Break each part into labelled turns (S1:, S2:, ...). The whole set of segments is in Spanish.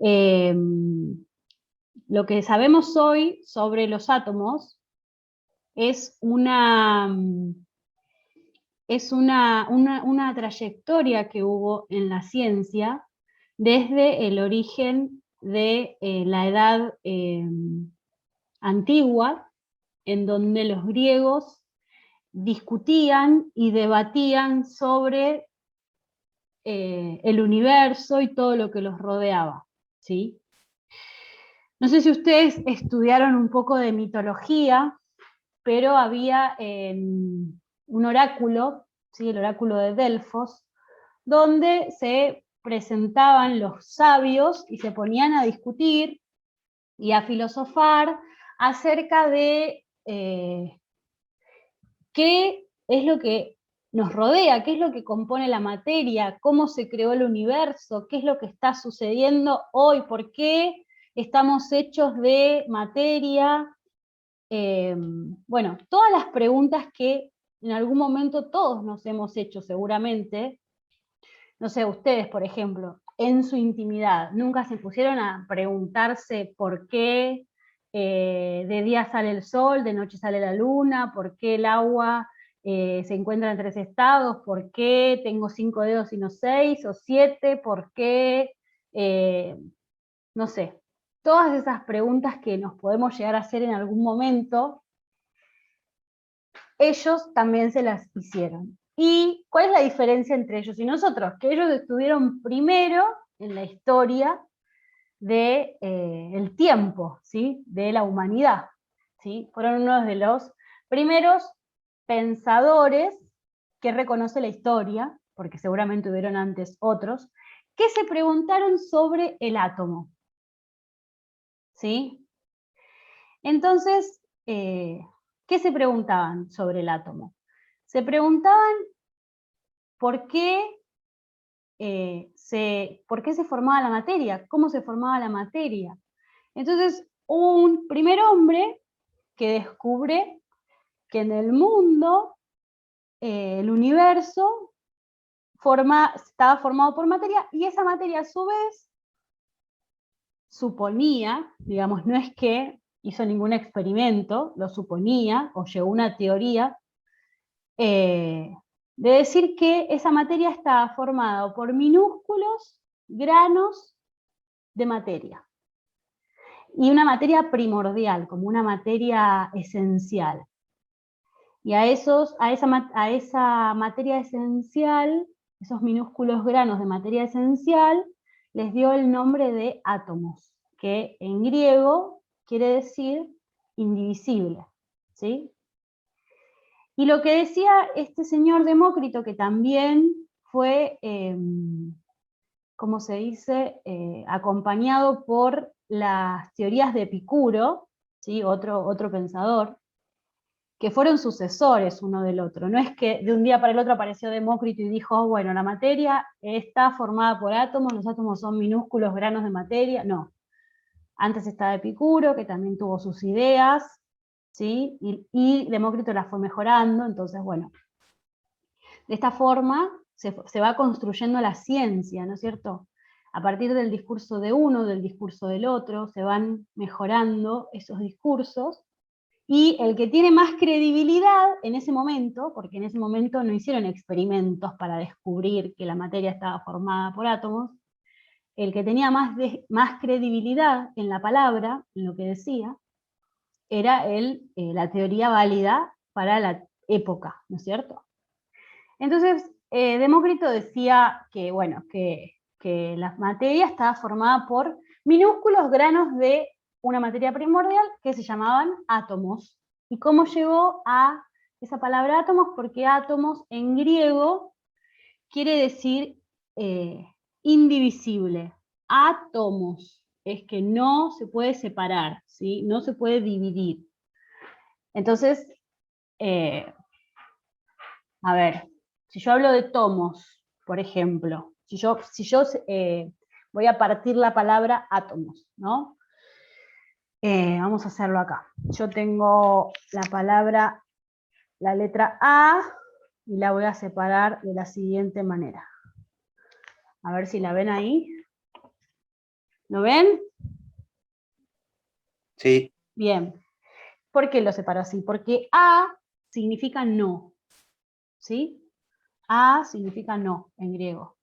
S1: Eh, lo que sabemos hoy sobre los átomos es una trayectoria que hubo en la ciencia desde el origen de la edad antigua, en donde los griegos discutían y debatían sobre el universo y todo lo que los rodeaba, ¿sí? No sé si ustedes estudiaron un poco de mitología, pero había un oráculo, ¿sí? El oráculo de Delfos, donde se presentaban los sabios y se ponían a discutir y a filosofar acerca de qué es lo que nos rodea, qué es lo que compone la materia, cómo se creó el universo, qué es lo que está sucediendo hoy, por qué estamos hechos de materia. Bueno, todas las preguntas que en algún momento todos nos hemos hecho seguramente. No sé, ustedes, por ejemplo, en su intimidad, ¿nunca se pusieron a preguntarse por qué de día sale el sol, de noche sale la luna, por qué el agua se encuentra en 3 estados, por qué tengo 5 dedos y no 6 o 7, por qué, no sé, todas esas preguntas que nos podemos llegar a hacer en algún momento, ellos también se las hicieron. ¿Y cuál es la diferencia entre ellos y nosotros? Que ellos estuvieron primero en la historia del tiempo, ¿sí? De la humanidad, ¿sí? Fueron uno de los primeros pensadores que reconoce la historia, porque seguramente hubieron antes otros, que se preguntaron sobre el átomo, ¿sí? Entonces, ¿qué se preguntaban sobre el átomo? Se preguntaban por qué se formaba la materia, cómo se formaba la materia. Entonces, un primer hombre que descubre que en el mundo, el universo, estaba formado por materia, y esa materia a su vez suponía, digamos, no es que hizo ningún experimento, lo suponía, o llegó a una teoría, de decir que esa materia estaba formada por minúsculos granos de materia. Y una materia primordial, como una materia esencial. Y a esa materia esencial, esos minúsculos granos de materia esencial, les dio el nombre de átomos, que en griego quiere decir indivisible, ¿sí? Y lo que decía este señor Demócrito, que también fue, ¿cómo se dice?, acompañado por las teorías de Epicuro, ¿sí? Otro pensador, que fueron sucesores uno del otro. No es que de un día para el otro apareció Demócrito y dijo, oh, bueno, la materia está formada por átomos, los átomos son minúsculos granos de materia. No. Antes estaba Epicuro, que también tuvo sus ideas, ¿sí? Y Demócrito las fue mejorando. Entonces, bueno, de esta forma se va construyendo la ciencia, ¿no es cierto? A partir del discurso de uno, del discurso del otro, se van mejorando esos discursos, y el que tiene más credibilidad en ese momento, porque en ese momento no hicieron experimentos para descubrir que la materia estaba formada por átomos, el que tenía más credibilidad en la palabra, en lo que decía, era la teoría válida para la época, ¿no es cierto? Entonces, Demócrito decía que, bueno, que la materia estaba formada por minúsculos granos de una materia primordial que se llamaban átomos. ¿Y cómo llegó a esa palabra átomos? Porque átomos en griego quiere decir indivisible. Átomos es que no se puede separar, ¿sí? No se puede dividir. Entonces, a ver, si yo hablo de tomos, por ejemplo, si yo voy a partir la palabra átomos, ¿no? Vamos a hacerlo acá. Yo tengo la palabra, la letra A, y la voy a separar de la siguiente manera. A ver si la ven ahí. ¿Lo ven?
S2: Sí.
S1: Bien. ¿Por qué lo separo así? Porque A significa no, ¿sí? A significa no en griego.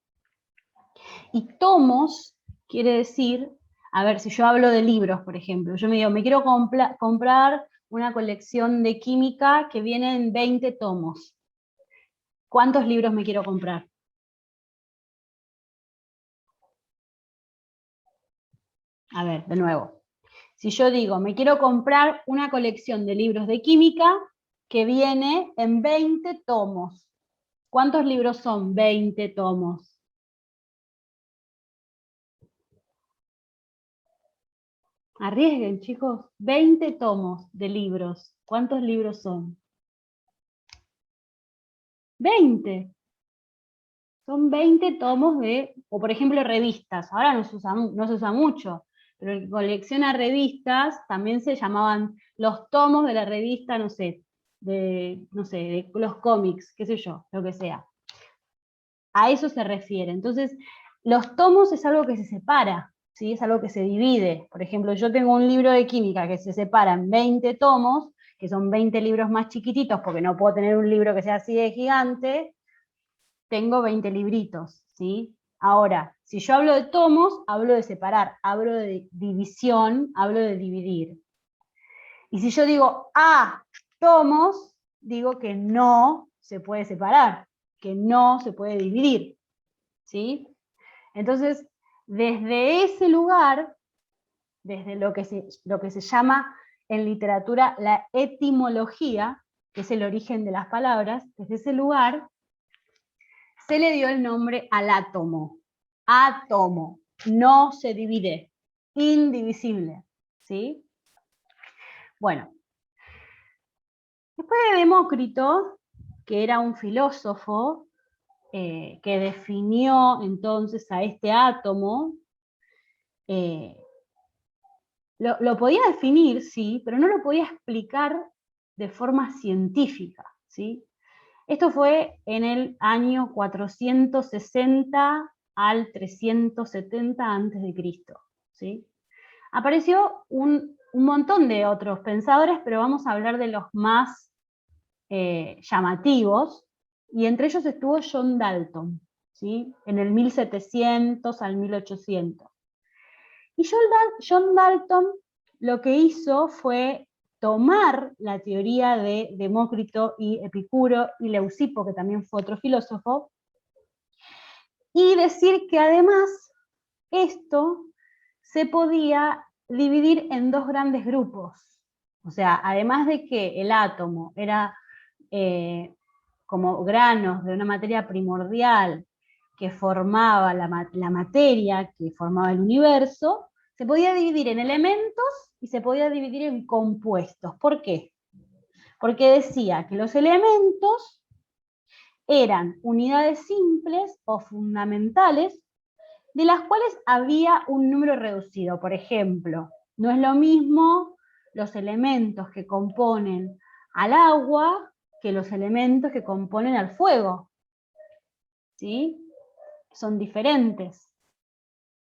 S1: Y tomos quiere decir, a ver, si yo hablo de libros, por ejemplo, yo me digo, me quiero comprar una colección de química que viene en 20 tomos. ¿Cuántos libros me quiero comprar? A ver, de nuevo. Si yo digo, me quiero comprar una colección de libros de química que viene en 20 tomos. ¿Cuántos libros son 20 tomos? Arriesguen, chicos. 20 tomos de libros. ¿Cuántos libros son? 20. Son 20 tomos de, o por ejemplo, revistas. Ahora no se usa mucho, pero el que colecciona revistas también se llamaban los tomos de la revista, no sé, de los cómics, qué sé yo, lo que sea. A eso se refiere. Entonces, los tomos es algo que se separa, ¿sí? Es algo que se divide. Por ejemplo, yo tengo un libro de química que se separa en 20 tomos, que son 20 libros más chiquititos, porque no puedo tener un libro que sea así de gigante, tengo 20 libritos, ¿sí? Ahora, si yo hablo de tomos, hablo de separar, hablo de división, hablo de dividir. Y si yo digo tomos, digo que no se puede separar, que no se puede dividir, ¿sí? Entonces, desde ese lugar, desde lo que se llama en literatura la etimología, que es el origen de las palabras, desde ese lugar se le dio el nombre al átomo. Átomo, no se divide, indivisible, ¿sí? Bueno, después de Demócrito, que era un filósofo que definió entonces a este átomo, lo podía definir, sí, pero no lo podía explicar de forma científica, ¿sí? Esto fue en el año 460 al 370 a.C., ¿sí? Apareció un montón de otros pensadores, pero vamos a hablar de los más llamativos, y entre ellos estuvo John Dalton, ¿sí? En el 1700 al 1800. Y John Dalton lo que hizo fue tomar la teoría de Demócrito y Epicuro y Leucipo, que también fue otro filósofo, y decir que además esto se podía dividir en dos grandes grupos. O sea, además de que el átomo era como granos de una materia primordial que formaba la materia, que formaba el universo, se podía dividir en elementos y se podía dividir en compuestos. ¿Por qué? Porque decía que los elementos eran unidades simples o fundamentales de las cuales había un número reducido. Por ejemplo, no es lo mismo los elementos que componen al agua que los elementos que componen al fuego, ¿sí? Son diferentes.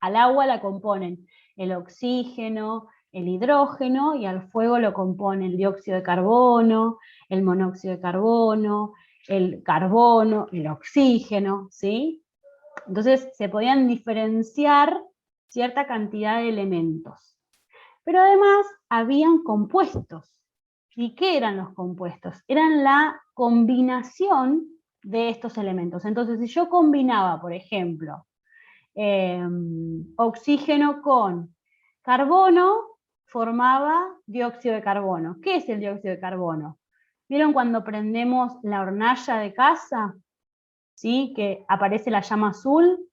S1: Al agua la componen el oxígeno, el hidrógeno, y al fuego lo compone el dióxido de carbono, el monóxido de carbono, el oxígeno, ¿sí? Entonces se podían diferenciar cierta cantidad de elementos. Pero además habían compuestos. ¿Y qué eran los compuestos? Eran la combinación de estos elementos. Entonces, si yo combinaba, por ejemplo, oxígeno con carbono, formaba dióxido de carbono. ¿Qué es el dióxido de carbono? ¿Vieron cuando prendemos la hornalla de casa? ¿Sí? Que aparece la llama azul.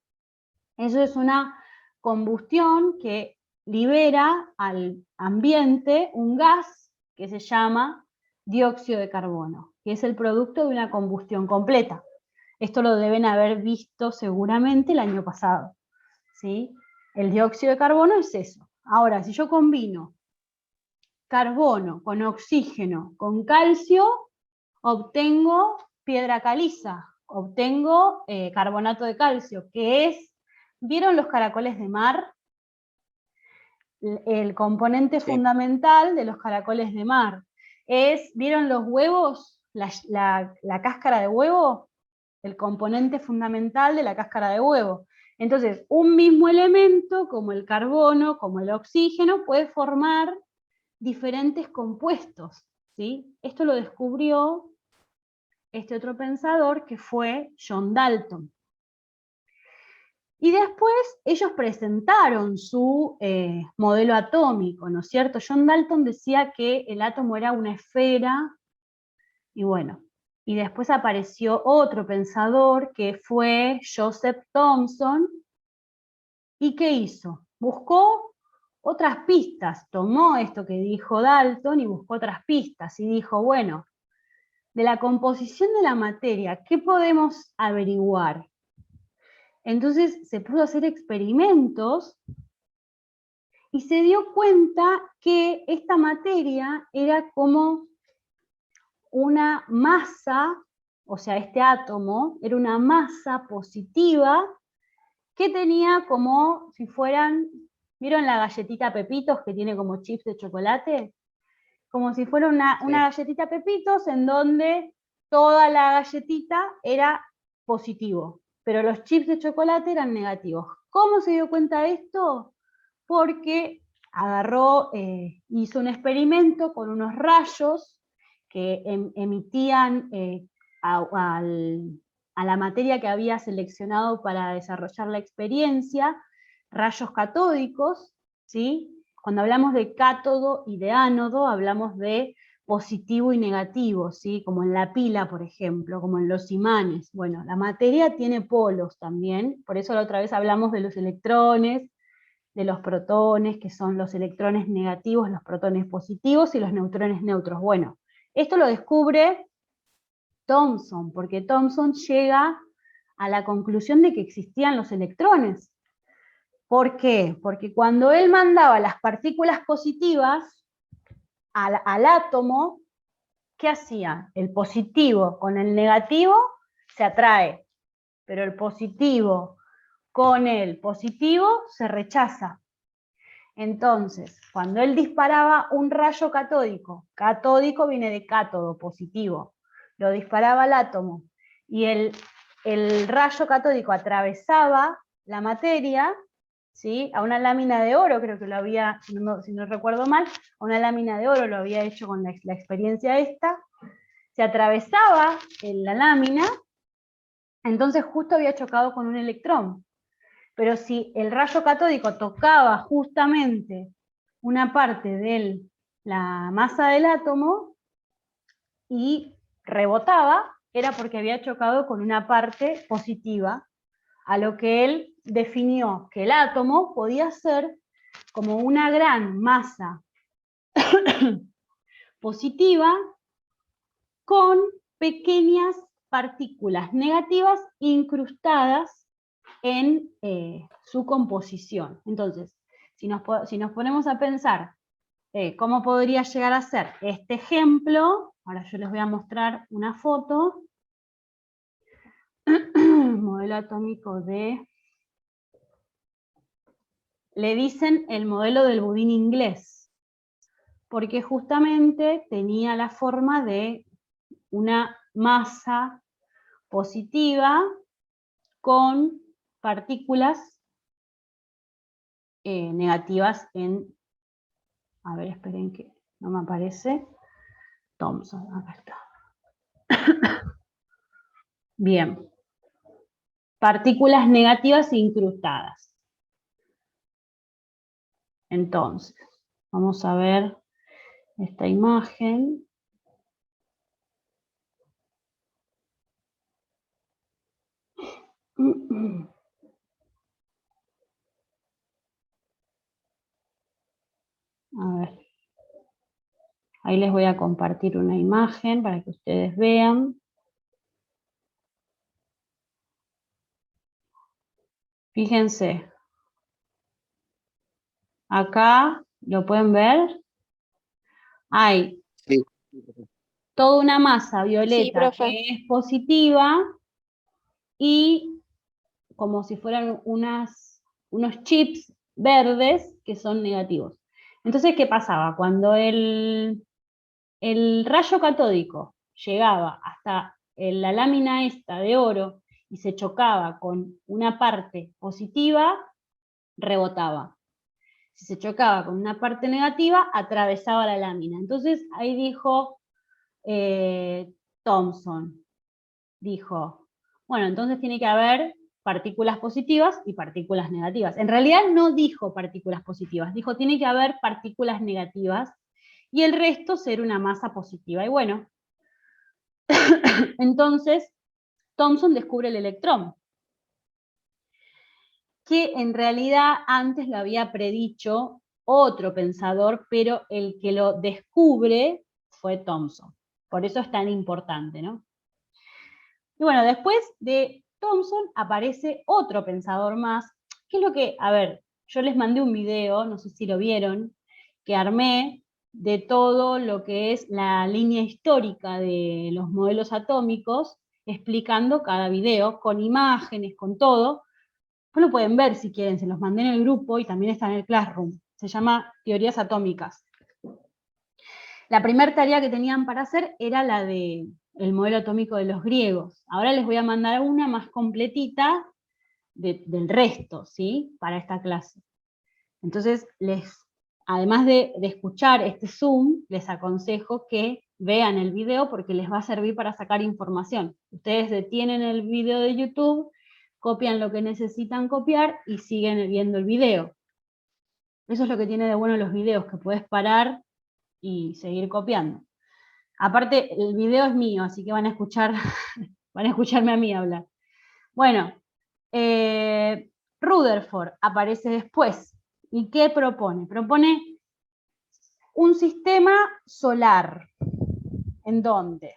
S1: Eso es una combustión que libera al ambiente un gas que se llama dióxido de carbono, que es el producto de una combustión completa. Esto lo deben haber visto seguramente el año pasado, ¿sí? El dióxido de carbono es eso. Ahora, si yo combino carbono con oxígeno con calcio, obtengo piedra caliza, obtengo carbonato de calcio, que es, ¿vieron los caracoles de mar? el componente fundamental de los caracoles de mar. ¿Vieron los huevos? La cáscara de huevo, el componente fundamental de la cáscara de huevo. Entonces, un mismo elemento, como el carbono, como el oxígeno, puede formar diferentes compuestos, ¿sí? Esto lo descubrió este otro pensador que fue John Dalton. Y después ellos presentaron su modelo atómico, ¿no es cierto? John Dalton decía que el átomo era una esfera, y bueno, y después apareció otro pensador que fue Joseph Thomson. ¿Y qué hizo? Buscó otras pistas, tomó esto que dijo Dalton y buscó otras pistas, y dijo, bueno, de la composición de la materia, ¿qué podemos averiguar? Entonces se pudo hacer experimentos y se dio cuenta que esta materia era como una masa, o sea, este átomo era una masa positiva que tenía como si fueran, ¿vieron la galletita Pepitos que tiene como chips de chocolate? Como si fuera una galletita Pepitos en donde toda la galletita era positivo, pero los chips de chocolate eran negativos. ¿Cómo se dio cuenta esto? Porque agarró, hizo un experimento con unos rayos que emitían a la materia que había seleccionado para desarrollar la experiencia, rayos catódicos, ¿sí? Cuando hablamos de cátodo y de ánodo, hablamos de positivo y negativo, ¿sí? Como en la pila, por ejemplo, como en los imanes. Bueno, la materia tiene polos también, por eso la otra vez hablamos de los electrones, de los protones, que son los electrones negativos, los protones positivos y los neutrones neutros. Bueno, esto lo descubre Thomson, porque Thomson llega a la conclusión de que existían los electrones. ¿Por qué? Porque cuando él mandaba las partículas positivas al átomo, ¿qué hacía? El positivo con el negativo se atrae, pero el positivo con el positivo se rechaza. Entonces, cuando él disparaba un rayo catódico, catódico viene de cátodo, positivo, lo disparaba al átomo, y el rayo catódico atravesaba la materia, ¿sí? A una lámina de oro, creo que lo había, si no recuerdo mal, a una lámina de oro lo había hecho con la experiencia esta, se atravesaba en la lámina, entonces justo había chocado con un electrón. Pero si el rayo catódico tocaba justamente una parte de la masa del átomo y rebotaba, era porque había chocado con una parte positiva, a lo que él definió que el átomo podía ser como una gran masa positiva con pequeñas partículas negativas incrustadas en su composición. Entonces, si nos ponemos a pensar cómo podría llegar a ser este ejemplo, ahora yo les voy a mostrar una foto, modelo atómico le dicen el modelo del budín inglés, porque justamente tenía la forma de una masa positiva con partículas negativas a ver, esperen que no me aparece, Thomson, acá está. Bien, partículas negativas incrustadas. Entonces, vamos a ver esta imagen. A ver. Ahí les voy a compartir una imagen para que ustedes vean. Fíjense. Acá, ¿lo pueden ver? Hay toda una masa violeta que es positiva y como si fueran unos chips verdes que son negativos. Entonces, ¿qué pasaba? Cuando el rayo catódico llegaba hasta la lámina esta de oro y se chocaba con una parte positiva, rebotaba. Si se chocaba con una parte negativa, atravesaba la lámina. Entonces ahí dijo Thomson, dijo, bueno, entonces tiene que haber partículas positivas y partículas negativas. En realidad no dijo partículas positivas, dijo tiene que haber partículas negativas y el resto ser una masa positiva. Y bueno, entonces Thomson descubre el electrón, que en realidad antes lo había predicho otro pensador, pero el que lo descubre fue Thomson. Por eso es tan importante, ¿no? Y bueno, después de Thomson aparece otro pensador más, que es lo que, a ver, yo les mandé un video, no sé si lo vieron, que armé de todo lo que es la línea histórica de los modelos atómicos, explicando cada video, con imágenes, con todo. Pues lo pueden ver si quieren, se los mandé en el grupo y también está en el Classroom. Se llama Teorías Atómicas. La primera tarea que tenían para hacer era la de el modelo atómico de los griegos. Ahora les voy a mandar una más completita del resto, ¿sí? Para esta clase. Entonces, además de escuchar este Zoom, les aconsejo que vean el video porque les va a servir para sacar información. Ustedes detienen el video de YouTube, copian lo que necesitan copiar y siguen viendo el video. Eso es lo que tiene de bueno los videos, que puedes parar y seguir copiando. Aparte, el video es mío, así que van a escucharme a mí hablar. Bueno, Rutherford aparece después. ¿Y qué propone? Propone un sistema solar, en donde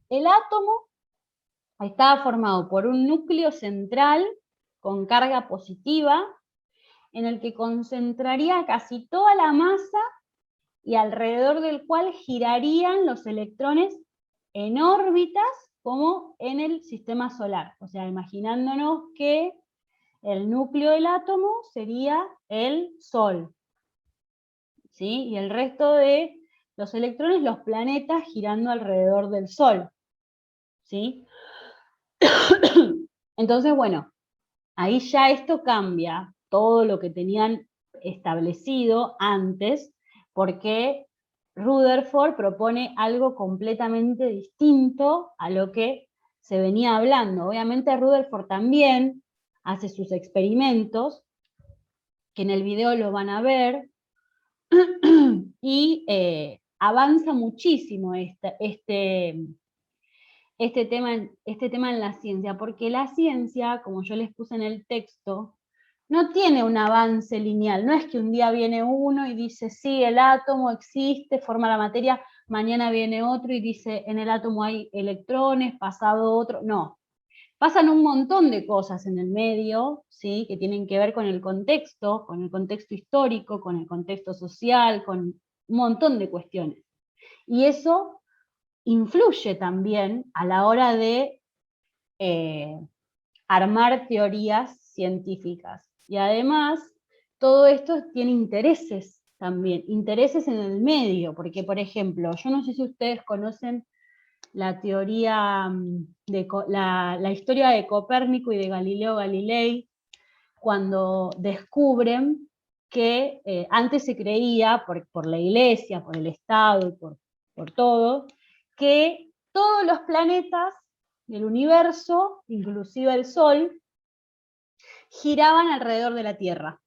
S1: el átomo estaba formado por un núcleo central con carga positiva, en el que concentraría casi toda la masa y alrededor del cual girarían los electrones en órbitas como en el sistema solar. O sea, imaginándonos que el núcleo del átomo sería el Sol, ¿sí? Y el resto de los electrones, los planetas girando alrededor del Sol, ¿sí? Entonces, bueno, ahí ya esto cambia todo lo que tenían establecido antes, porque Rutherford propone algo completamente distinto a lo que se venía hablando. Obviamente Rutherford también hace sus experimentos, que en el video lo van a ver, y avanza muchísimo este tema en la ciencia, porque la ciencia, como yo les puse en el texto, no tiene un avance lineal, no es que un día viene uno y dice, sí, el átomo existe, forma la materia, mañana viene otro y dice, en el átomo hay electrones, pasado otro, no. Pasan un montón de cosas en el medio, ¿sí? Que tienen que ver con el contexto histórico, con el contexto social, con un montón de cuestiones. Y eso influye también a la hora de armar teorías científicas. Y además, todo esto tiene intereses también, intereses en el medio, porque por ejemplo, yo no sé si ustedes conocen la teoría, la historia de Copérnico y de Galileo Galilei, cuando descubren que antes se creía, por la iglesia, por el Estado y por todo, que todos los planetas del universo, inclusive el Sol, giraban alrededor de la Tierra.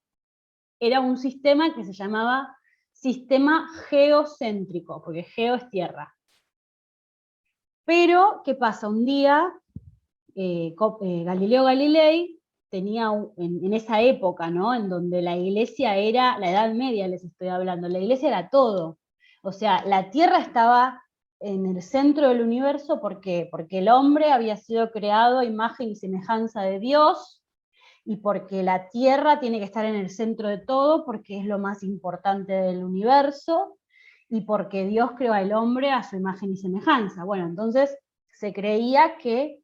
S1: Era un sistema que se llamaba sistema geocéntrico, porque geo es tierra. Pero, ¿qué pasa? Un día, Galileo Galilei tenía, en esa época, ¿no? En donde la iglesia era, la Edad Media les estoy hablando, la iglesia era todo. O sea, la Tierra estaba en el centro del universo, ¿por qué? Porque el hombre había sido creado a imagen y semejanza de Dios, y porque la Tierra tiene que estar en el centro de todo, porque es lo más importante del universo, y porque Dios creó al hombre a su imagen y semejanza. Bueno, entonces se creía que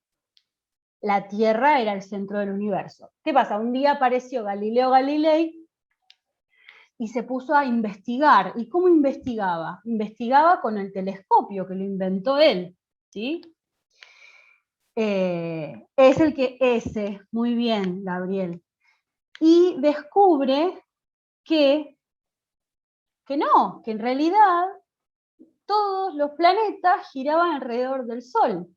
S1: la Tierra era el centro del universo. ¿Qué pasa? Un día apareció Galileo Galilei y se puso a investigar. ¿Y cómo investigaba? Investigaba con el telescopio, que lo inventó él, ¿sí? Es el que ese, muy bien, Gabriel. Y descubre que no, que en realidad todos los planetas giraban alrededor del Sol.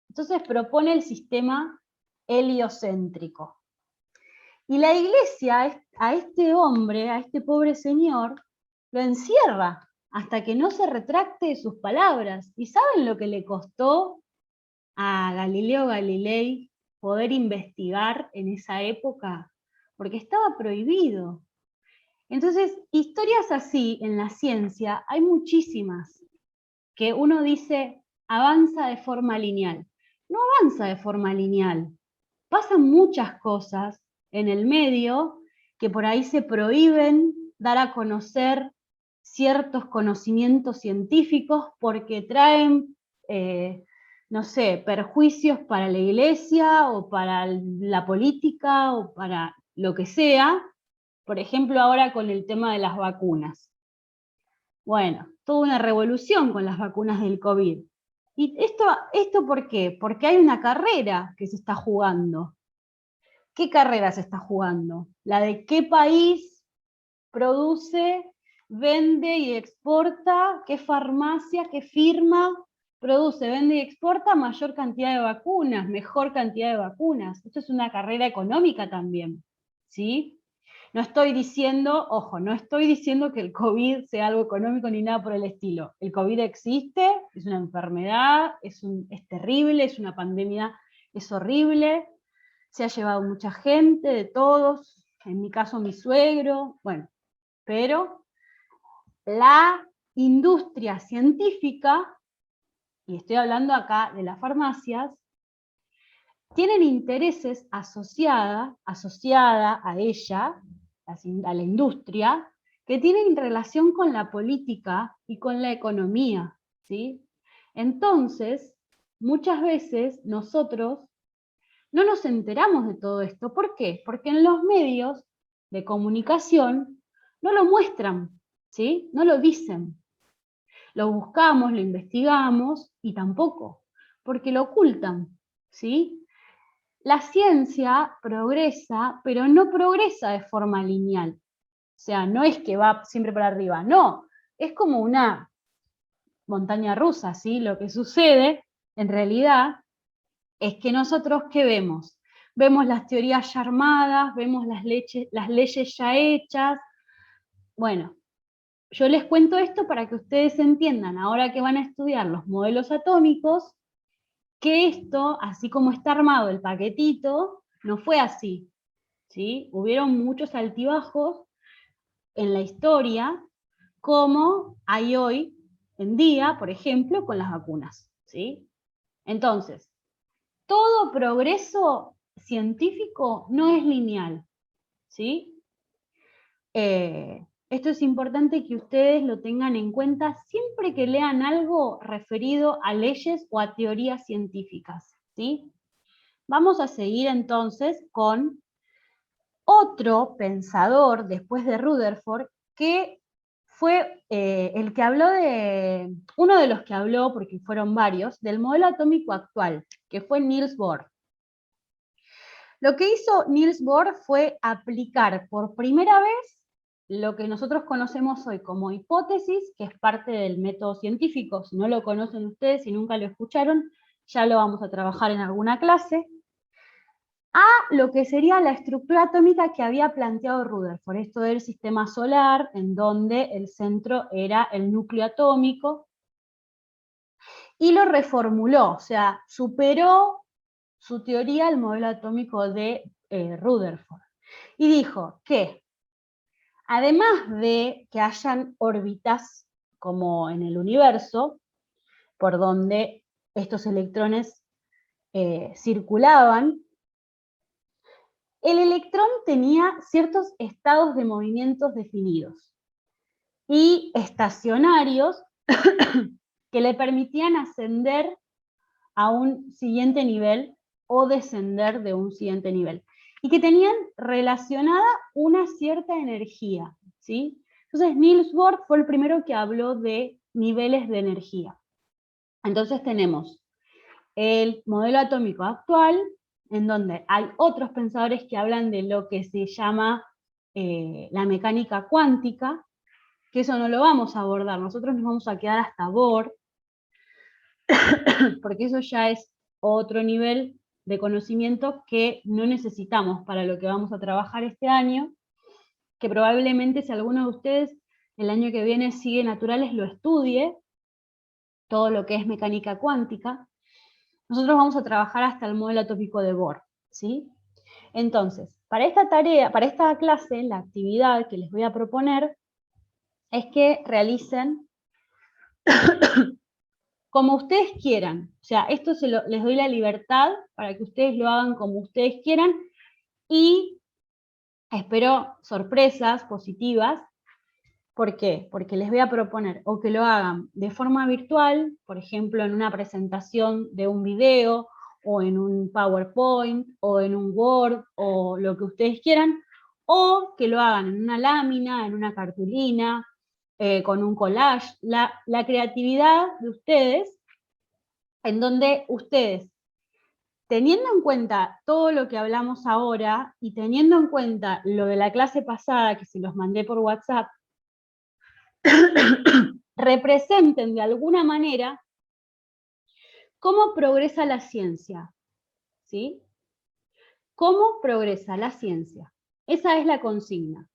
S1: Entonces propone el sistema heliocéntrico. Y la Iglesia a este hombre, a este pobre señor, lo encierra hasta que no se retracte de sus palabras. ¿Y saben lo que le costó a Galileo Galilei poder investigar en esa época? Porque estaba prohibido. Entonces, historias así en la ciencia hay muchísimas, que uno dice, avanza de forma lineal. No avanza de forma lineal. Pasan muchas cosas en el medio que por ahí se prohíben dar a conocer ciertos conocimientos científicos porque traen, no sé, perjuicios para la iglesia o para la política o para lo que sea. Por ejemplo, ahora con el tema de las vacunas. Bueno, toda una revolución con las vacunas del COVID. ¿Y esto por qué? Porque hay una carrera que se está jugando. ¿Qué carrera se está jugando? La de qué país produce, vende y exporta, qué farmacia, qué firma produce, vende y exporta mayor cantidad de vacunas, mejor cantidad de vacunas. Esto es una carrera económica también, ¿sí? No estoy diciendo, ojo, no estoy diciendo que el COVID sea algo económico ni nada por el estilo. El COVID existe, es una enfermedad, es terrible, es una pandemia, es horrible, se ha llevado mucha gente de todos, en mi caso mi suegro, bueno, pero la industria científica, y estoy hablando acá de las farmacias, tienen intereses asociada a ella, a la industria, que tienen relación con la política y con la economía, ¿sí? Entonces, muchas veces nosotros no nos enteramos de todo esto. ¿Por qué? Porque en los medios de comunicación no lo muestran, ¿sí? No lo dicen. Lo buscamos, lo investigamos y tampoco, porque lo ocultan, ¿sí? La ciencia progresa, pero no progresa de forma lineal. O sea, no es que va siempre para arriba, no. Es como una montaña rusa, ¿sí? Lo que sucede, en realidad, es que nosotros, ¿qué vemos? Vemos las teorías ya armadas, vemos las leyes ya hechas. Bueno, yo les cuento esto para que ustedes entiendan, ahora que van a estudiar los modelos atómicos, que esto, así como está armado el paquetito, no fue así, ¿sí? Hubieron muchos altibajos en la historia, como hay hoy en día, por ejemplo, con las vacunas, ¿sí? Entonces, todo progreso científico no es lineal, ¿sí? Esto es importante que ustedes lo tengan en cuenta siempre que lean algo referido a leyes o a teorías científicas, ¿sí? Vamos a seguir entonces con otro pensador después de Rutherford que fue el que habló uno de los que habló, porque fueron varios, del modelo atómico actual, que fue Niels Bohr. Lo que hizo Niels Bohr fue aplicar por primera vez lo que nosotros conocemos hoy como hipótesis, que es parte del método científico. Si no lo conocen ustedes, si nunca lo escucharon, ya lo vamos a trabajar en alguna clase, a lo que sería la estructura atómica que había planteado Rutherford, esto del sistema solar, en donde el centro era el núcleo atómico, y lo reformuló, o sea, superó su teoría al modelo atómico de Rutherford. Y dijo que, además de que hayan órbitas como en el universo, por donde estos electrones circulaban, el electrón tenía ciertos estados de movimientos definidos y estacionarios que le permitían ascender a un siguiente nivel o descender de un siguiente nivel, y que tenían relacionada una cierta energía, ¿sí? Entonces Niels Bohr fue el primero que habló de niveles de energía. Entonces tenemos el modelo atómico actual, en donde hay otros pensadores que hablan de lo que se llama la mecánica cuántica, que eso no lo vamos a abordar, nosotros nos vamos a quedar hasta Bohr, porque eso ya es otro nivel de conocimiento que no necesitamos para lo que vamos a trabajar este año, que probablemente si alguno de ustedes el año que viene sigue naturales lo estudie, todo lo que es mecánica cuántica. Nosotros vamos a trabajar hasta el modelo atómico de Bohr, ¿sí? Entonces, para esta tarea, para esta clase, la actividad que les voy a proponer es que realicen como ustedes quieran. O sea, esto les doy la libertad para que ustedes lo hagan como ustedes quieran y espero sorpresas positivas. ¿Por qué? Porque les voy a proponer o que lo hagan de forma virtual, por ejemplo, en una presentación de un video, o en un PowerPoint, o en un Word, o lo que ustedes quieran, o que lo hagan en una lámina, en una cartulina, con un collage. La creatividad de ustedes, en donde ustedes, teniendo en cuenta todo lo que hablamos ahora, y teniendo en cuenta lo de la clase pasada, que se los mandé por WhatsApp, representen de alguna manera cómo progresa la ciencia, ¿sí? ¿Cómo progresa la ciencia? Esa es la consigna.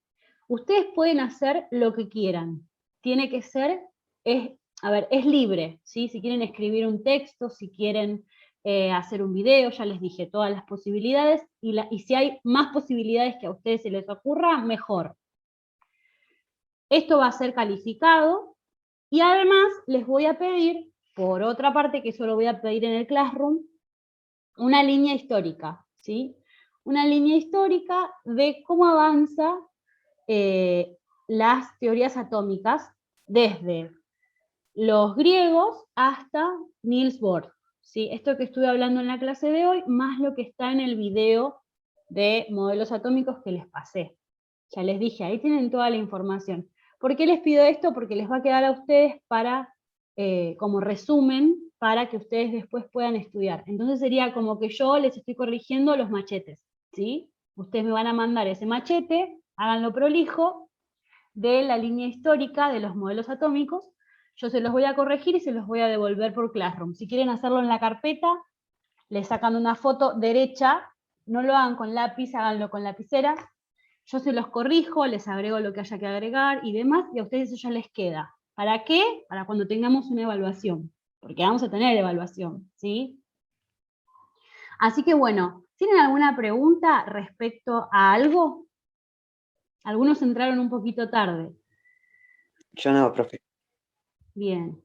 S1: Ustedes pueden hacer lo que quieran. Tiene que ser, es libre, ¿sí? Si quieren escribir un texto, si quieren hacer un video, ya les dije todas las posibilidades, y si hay más posibilidades que a ustedes se les ocurra, mejor. Esto va a ser calificado, y además les voy a pedir, por otra parte, que eso lo voy a pedir en el Classroom, una línea histórica, ¿sí? Una línea histórica de cómo avanza las teorías atómicas desde los griegos hasta Niels Bohr, ¿sí? Esto que estuve hablando en la clase de hoy, más lo que está en el video de modelos atómicos que les pasé. Ya les dije, ahí tienen toda la información. ¿Por qué les pido esto? Porque les va a quedar a ustedes como resumen, para que ustedes después puedan estudiar. Entonces sería como que yo les estoy corrigiendo los machetes, ¿sí? Ustedes me van a mandar ese machete, háganlo prolijo, de la línea histórica de los modelos atómicos, yo se los voy a corregir y se los voy a devolver por Classroom. Si quieren hacerlo en la carpeta, le sacan una foto derecha, no lo hagan con lápiz, háganlo con lapicera, yo se los corrijo, les agrego lo que haya que agregar y demás, y a ustedes eso ya les queda. ¿Para qué? Para cuando tengamos una evaluación, porque vamos a tener evaluación, ¿sí? Así que bueno, ¿tienen alguna pregunta respecto a algo? Algunos entraron un poquito tarde.
S2: Yo no, profe.
S1: Bien.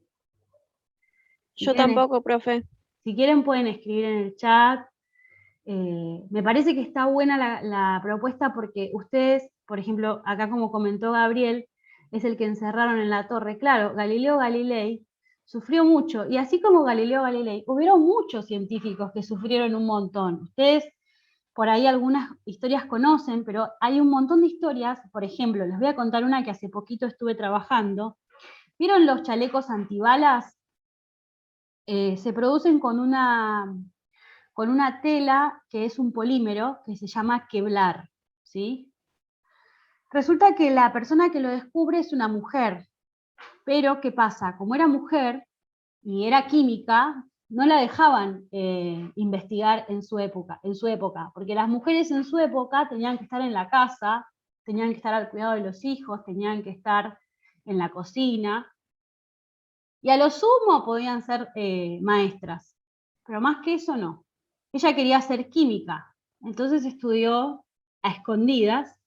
S3: Yo tampoco, profe.
S1: Si quieren pueden escribir en el chat. Me parece que está buena la propuesta porque ustedes, por ejemplo, acá como comentó Gabriel, es el que encerraron en la torre. Claro, Galileo Galilei sufrió mucho, y así como Galileo Galilei, hubieron muchos científicos que sufrieron un montón. Ustedes por ahí algunas historias conocen, pero hay un montón de historias. Por ejemplo, les voy a contar una que hace poquito estuve trabajando. ¿Vieron los chalecos antibalas? Se producen con una tela que es un polímero que se llama Kevlar, ¿sí? Resulta que la persona que lo descubre es una mujer, pero ¿qué pasa? Como era mujer y era química, no la dejaban investigar en su época, porque las mujeres en su época tenían que estar en la casa, tenían que estar al cuidado de los hijos, tenían que estar en la cocina, y a lo sumo podían ser maestras, pero más que eso no. Ella quería ser química, entonces estudió a escondidas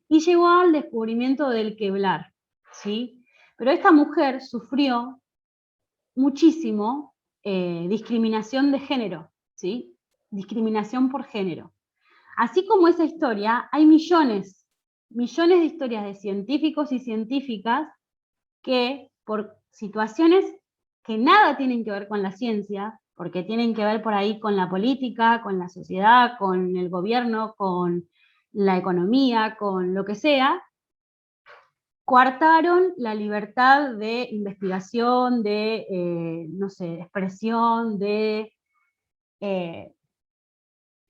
S1: y llegó al descubrimiento del Kevlar, ¿sí? Pero esta mujer sufrió muchísimo discriminación de género, ¿sí? Discriminación por género. Así como esa historia, hay millones de historias de científicos y científicas que por situaciones que nada tienen que ver con la ciencia, porque tienen que ver por ahí con la política, con la sociedad, con el gobierno, con la economía, con lo que sea, coartaron la libertad de investigación, de, no sé, de expresión, de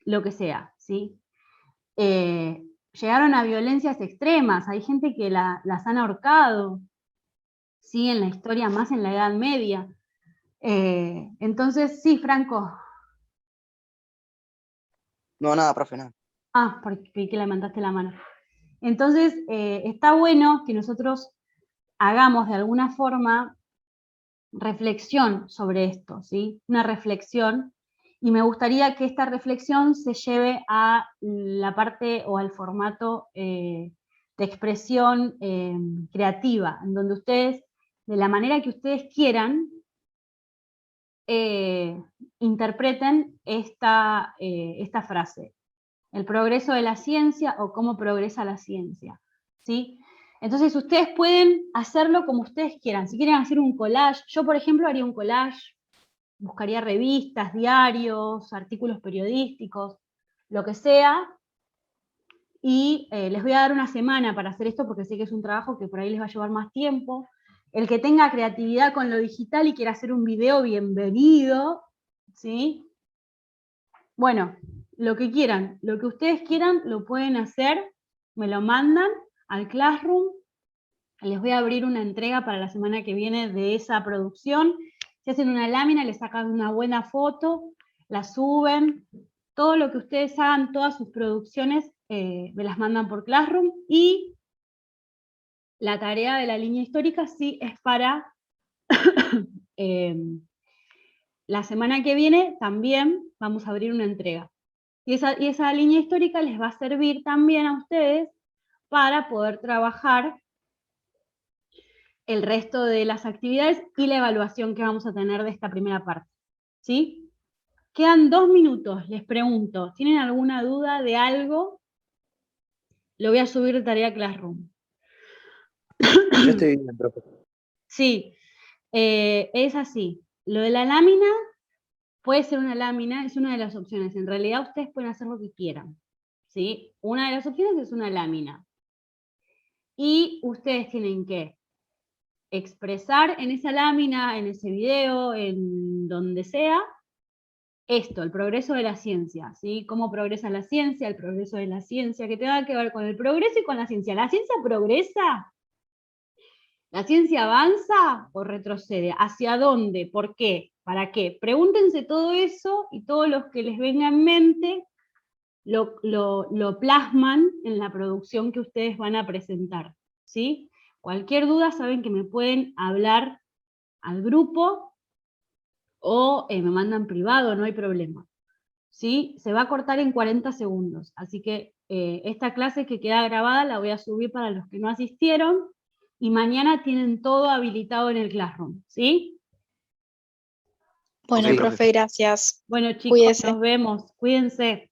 S1: lo que sea, ¿sí? Llegaron a violencias extremas, hay gente que las han ahorcado, ¿sí? En la historia, más en la Edad Media. Entonces, sí, Franco.
S2: No, nada, profe, nada.
S1: Ah, porque vi que levantaste la mano. Entonces, está bueno que nosotros hagamos de alguna forma reflexión sobre esto, ¿sí? Una reflexión, y me gustaría que esta reflexión se lleve a la parte o al formato de expresión creativa, en donde ustedes, de la manera que ustedes quieran, interpreten esta frase. El progreso de la ciencia o cómo progresa la ciencia, ¿sí? Entonces ustedes pueden hacerlo como ustedes quieran. Si quieren hacer un collage, yo por ejemplo haría un collage, buscaría revistas, diarios, artículos periodísticos, lo que sea, y les voy a dar una semana para hacer esto porque sé que es un trabajo que por ahí les va a llevar más tiempo. El que tenga creatividad con lo digital y quiera hacer un video, bienvenido, ¿sí? Bueno, lo que quieran, lo que ustedes quieran lo pueden hacer, me lo mandan al Classroom, les voy a abrir una entrega para la semana que viene de esa producción, se hacen una lámina, le sacan una buena foto, la suben, todo lo que ustedes hagan, todas sus producciones, me las mandan por Classroom, y la tarea de la línea histórica sí es para la semana que viene también vamos a abrir una entrega. Y esa línea histórica les va a servir también a ustedes para poder trabajar el resto de las actividades y la evaluación que vamos a tener de esta primera parte. ¿Sí? Quedan 2 minutos, les pregunto, ¿tienen alguna duda de algo? Lo voy a subir de tarea Classroom.
S2: Yo estoy bien, profe.
S1: Sí, es así. Lo de la lámina puede ser una lámina, es una de las opciones. En realidad ustedes pueden hacer lo que quieran. ¿Sí? Una de las opciones es una lámina. Y ustedes tienen que expresar en esa lámina, en ese video, en donde sea, esto, el progreso de la ciencia, ¿sí? Cómo progresa la ciencia, el progreso de la ciencia, que tenga que ver con el progreso y con la ciencia. ¿La ciencia progresa? ¿La ciencia avanza o retrocede? ¿Hacia dónde? ¿Por qué? ¿Para qué? Pregúntense todo eso y todos los que les venga en mente lo plasman en la producción que ustedes van a presentar, ¿sí? Cualquier duda saben que me pueden hablar al grupo o me mandan privado, no hay problema. ¿Sí? Se va a cortar en 40 segundos, así que esta clase que queda grabada la voy a subir para los que no asistieron y mañana tienen todo habilitado en el Classroom, ¿sí?
S3: Bueno,
S2: Ok,
S3: profe, gracias.
S1: Bueno chicos,
S3: Cuídese.
S1: nos vemos, cuídense.